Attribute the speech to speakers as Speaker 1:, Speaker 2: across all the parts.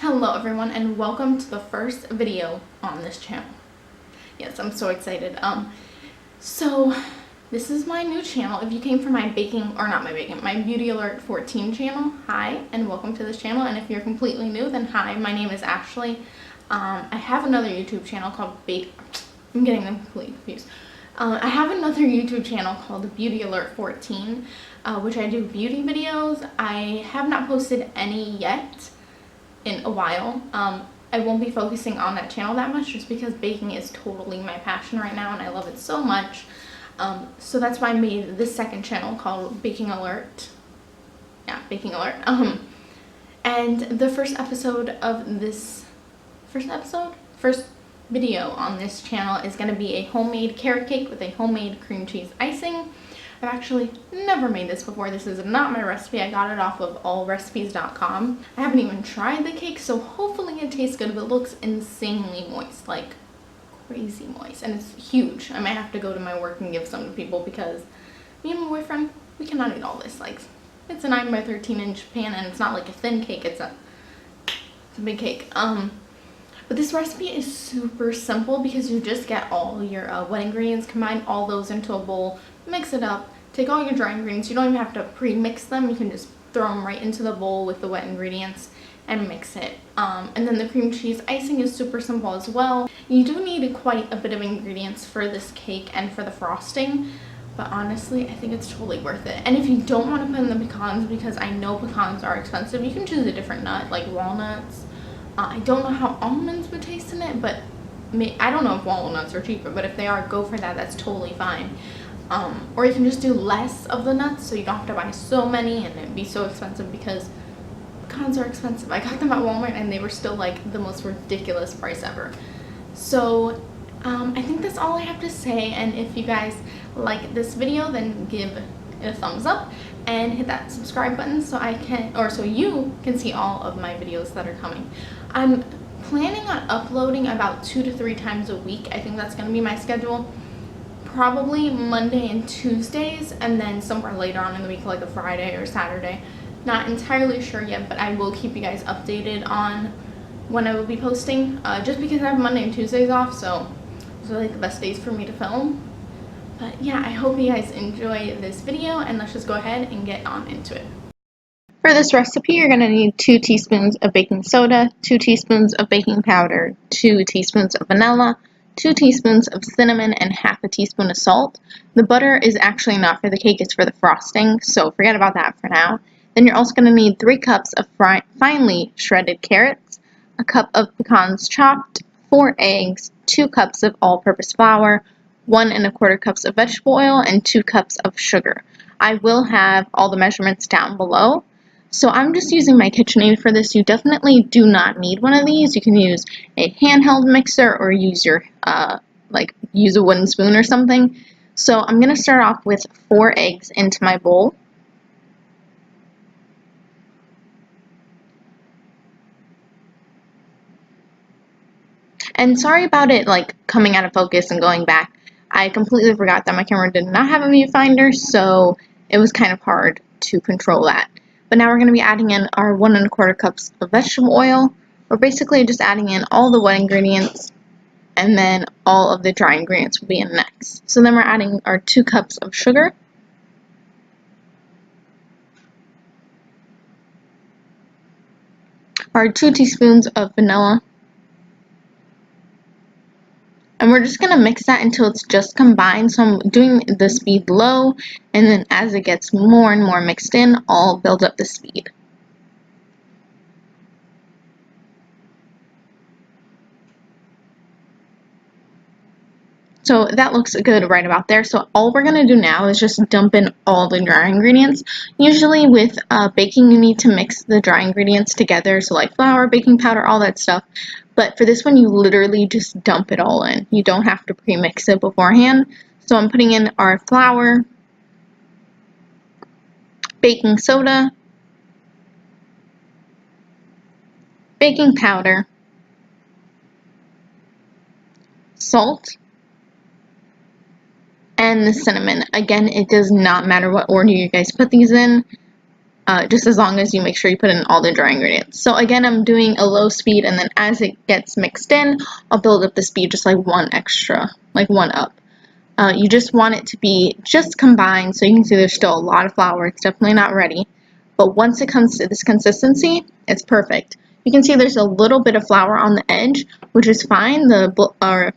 Speaker 1: Hello everyone and welcome to the first video on this channel. Yes, I'm so excited. So this is my new channel. If you came from my my Beauty Alert 14 channel, hi and welcome to this channel. And if you're completely new, then hi, my name is Ashley. I have another YouTube channel called I'm getting them completely confused. I have another YouTube channel called Beauty Alert 14, which I do beauty videos. I have not posted any yet in a while. I won't be focusing on that channel that much just because baking is totally my passion right now and I love it so much. So that's why I made this second channel called Baking Alert. Yeah, Baking Alert. And the first video on this channel is going to be a homemade carrot cake with a homemade cream cheese icing. I've actually never made this before. This is not my recipe. I got it off of allrecipes.com. I haven't even tried the cake, so hopefully it tastes good, but it looks insanely moist, like crazy moist, and it's huge. I might have to go to my work and give some to people because me and my boyfriend, we cannot eat all this. Like, it's a 9 by 13 inch pan, and it's not like a thin cake, it's a big cake. But this recipe is super simple because you just get all your wet ingredients, combine all those into a bowl, mix it up, take all your dry ingredients. You don't even have to pre-mix them. You can just throw them right into the bowl with the wet ingredients and mix it. And then the cream cheese icing is super simple as well. You do need quite a bit of ingredients for this cake and for the frosting, but honestly, I think it's totally worth it. And if you don't want to put in the pecans, because I know pecans are expensive, you can choose a different nut like walnuts. I don't know how almonds would taste in it, but I don't know if walnuts are cheaper, but if they are, go for that. That's totally fine. Or you can just do less of the nuts so you don't have to buy so many and it'd be so expensive because pecans are expensive. I got them at Walmart and they were still like the most ridiculous price ever. So I think that's all I have to say, and if you guys like this video, then give it a thumbs up and hit that subscribe button so you can see all of my videos that are coming. I'm planning on uploading about 2 to 3 times a week. I think that's going to be my schedule. Probably Monday and Tuesdays, and then somewhere later on in the week like a Friday or Saturday. Not entirely sure yet, but I will keep you guys updated on when I will be posting, just because I have Monday and Tuesdays off, so those are like the best days for me to film. But yeah, I hope you guys enjoy this video, and let's just go ahead and get on into it. For this recipe, you're going to need 2 teaspoons of baking soda, 2 teaspoons of baking powder, 2 teaspoons of vanilla, 2 teaspoons of cinnamon, and half a teaspoon of salt. The butter is actually not for the cake, it's for the frosting, so forget about that for now. Then you're also going to need 3 cups of finely shredded carrots, a cup of pecans chopped, 4 eggs, 2 cups of all-purpose flour, 1 1/4 cups of vegetable oil, and 2 cups of sugar. I will have all the measurements down below. So I'm just using my KitchenAid for this. You definitely do not need one of these. You can use a handheld mixer or use your use a wooden spoon or something. So I'm going to start off with 4 eggs into my bowl. And sorry about it like coming out of focus and going back. I completely forgot that my camera did not have a viewfinder, so it was kind of hard to control that. But now we're going to be adding in our 1 1/4 cups of vegetable oil. We're basically just adding in all the wet ingredients, and then all of the dry ingredients will be in next. So then we're adding our 2 cups of sugar, our 2 teaspoons of vanilla, and we're just going to mix that until it's just combined. So I'm doing the speed low, and then as it gets more and more mixed in, I'll build up the speed. So that looks good right about there. So all we're going to do now is just dump in all the dry ingredients. Usually with baking, you need to mix the dry ingredients together, so like flour, baking powder, all that stuff. But for this one, you literally just dump it all in. You don't have to pre-mix it beforehand. So I'm putting in our flour, baking soda, baking powder, salt, and the cinnamon. Again, it does not matter what order you guys put these in. just as long as you make sure you put in all the dry ingredients. So again, I'm doing a low speed, and then as it gets mixed in, I'll build up the speed just like one up. You just want it to be just combined, so you can see there's still a lot of flour. It's definitely not ready. But once it comes to this consistency, it's perfect. You can see there's a little bit of flour on the edge, which is fine. The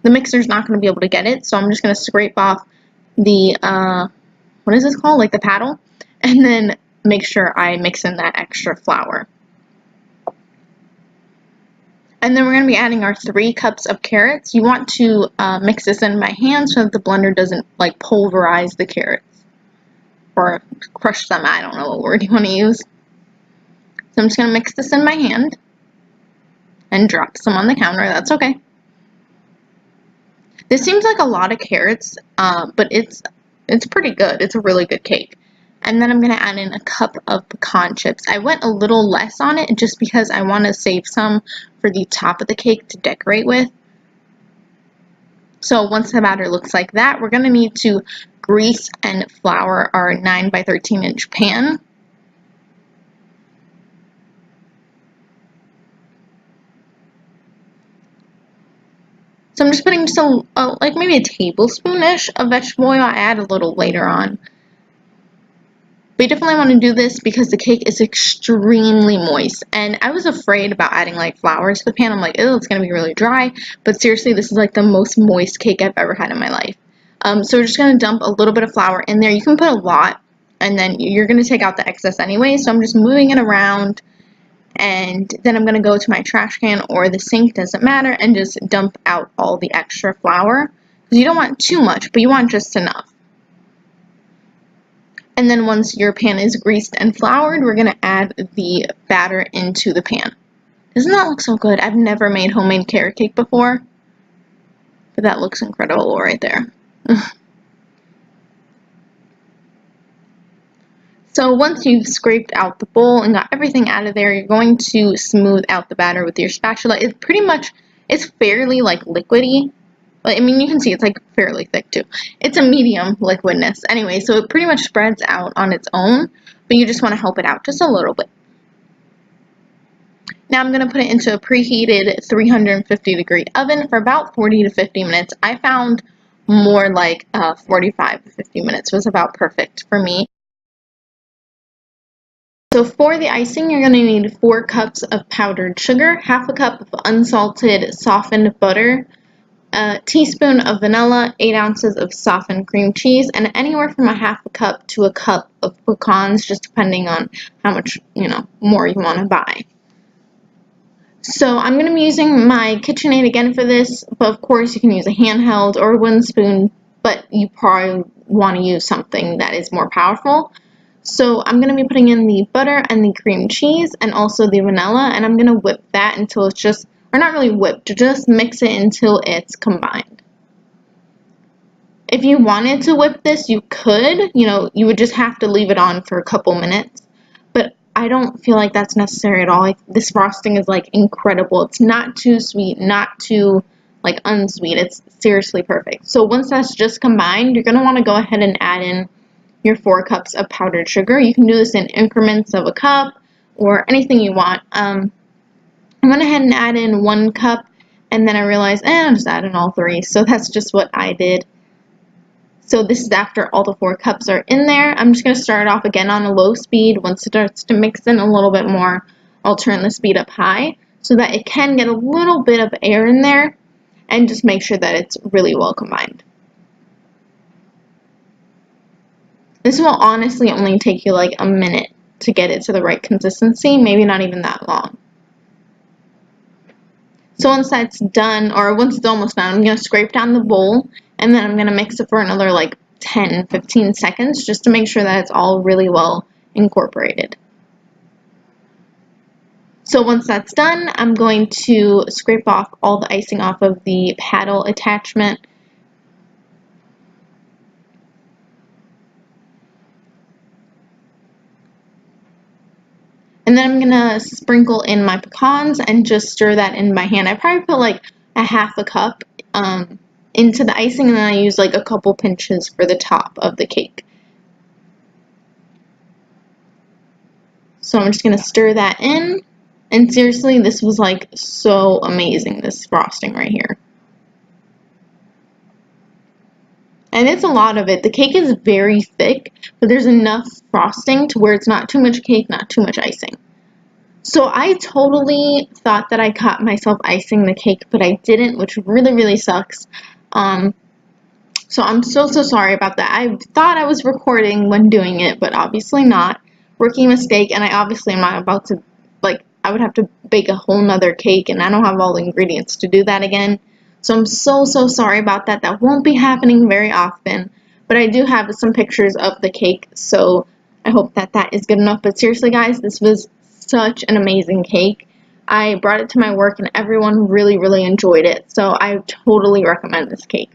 Speaker 1: mixer's not going to be able to get it, so I'm just going to scrape off the, what is this called? Like the paddle, and then make sure I mix in that extra flour. And then we're going to be adding our 3 cups of carrots. You want to mix this in by hand so that the blender doesn't like pulverize the carrots or crush them. I don't know what word you want to use. So I'm just going to mix this in by hand and drop some on the counter. That's okay. This seems like a lot of carrots, but it's pretty good. It's a really good cake. And then I'm going to add in a cup of pecan chips. I went a little less on it just because I want to save some for the top of the cake to decorate with. So once the batter looks like that, we're going to need to grease and flour our 9 by 13 inch pan. So I'm just putting some, like maybe a tablespoon-ish of vegetable oil. I add a little later on. But you definitely want to do this because the cake is extremely moist. And I was afraid about adding like flour to the pan. I'm like, ew, it's going to be really dry. But seriously, this is like the most moist cake I've ever had in my life. So we're just going to dump a little bit of flour in there. You can put a lot, and then you're going to take out the excess anyway. So I'm just moving it around. And then I'm going to go to my trash can or the sink, doesn't matter, and just dump out all the extra flour. Because you don't want too much, but you want just enough. And then once your pan is greased and floured, we're going to add the batter into the pan. Doesn't that look so good? I've never made homemade carrot cake before, but that looks incredible right there. So once you've scraped out the bowl and got everything out of there, you're going to smooth out the batter with your spatula. It's fairly like liquidy. I mean, you can see it's like fairly thick too. It's a medium liquidness. Anyway, so it pretty much spreads out on its own, but you just want to help it out just a little bit. Now I'm going to put it into a preheated 350-degree oven for about 40 to 50 minutes. I found more like 45 to 50 minutes was about perfect for me. So for the icing, you're going to need 4 cups of powdered sugar, half a cup of unsalted softened butter, a teaspoon of vanilla, 8 ounces of softened cream cheese, and anywhere from a half a cup to a cup of pecans, just depending on how much, more you want to buy. So I'm going to be using my KitchenAid again for this, but of course you can use a handheld or a wooden spoon, but you probably want to use something that is more powerful. So I'm going to be putting in the butter and the cream cheese and also the vanilla, and I'm going to whip that until it's just, or not really whipped, just mix it until it's combined. If you wanted to whip this, you could, you would just have to leave it on for a couple minutes, but I don't feel like that's necessary at all. Like, this frosting is like incredible. It's not too sweet, not too like unsweet. It's seriously perfect. So once that's just combined, you're going to want to go ahead and add in your 4 cups of powdered sugar. You can do this in increments of a cup or anything you want. I went ahead and add in 1 cup, and then I realized, I'll just add in all 3. So that's just what I did. So this is after all the 4 cups are in there. I'm just going to start off again on a low speed. Once it starts to mix in a little bit more, I'll turn the speed up high so that it can get a little bit of air in there, and just make sure that it's really well combined. This will honestly only take you like a minute to get it to the right consistency, maybe not even that long. So once that's done, or once it's almost done, I'm going to scrape down the bowl, and then I'm going to mix it for another like 10-15 seconds just to make sure that it's all really well incorporated. So once that's done, I'm going to scrape off all the icing off of the paddle attachment. And then I'm going to sprinkle in my pecans and just stir that in by hand. I probably put like a half a cup into the icing, and then I use like a couple pinches for the top of the cake. So I'm just going to stir that in. And seriously, this was like so amazing, this frosting right here. And it's a lot of it. The cake is very thick, but there's enough frosting to where it's not too much cake, not too much icing. So I totally thought that I caught myself icing the cake, but I didn't, which really, really sucks. So I'm so sorry about that. I thought I was recording when doing it, but obviously not. Rookie mistake, and I obviously am not about to, like, I would have to bake a whole nother cake, and I don't have all the ingredients to do that again. So I'm so sorry about that. That won't be happening very often, but I do have some pictures of the cake, so I hope that that is good enough. But seriously, guys, this was such an amazing cake. I brought it to my work, and everyone really, really enjoyed it, so I totally recommend this cake.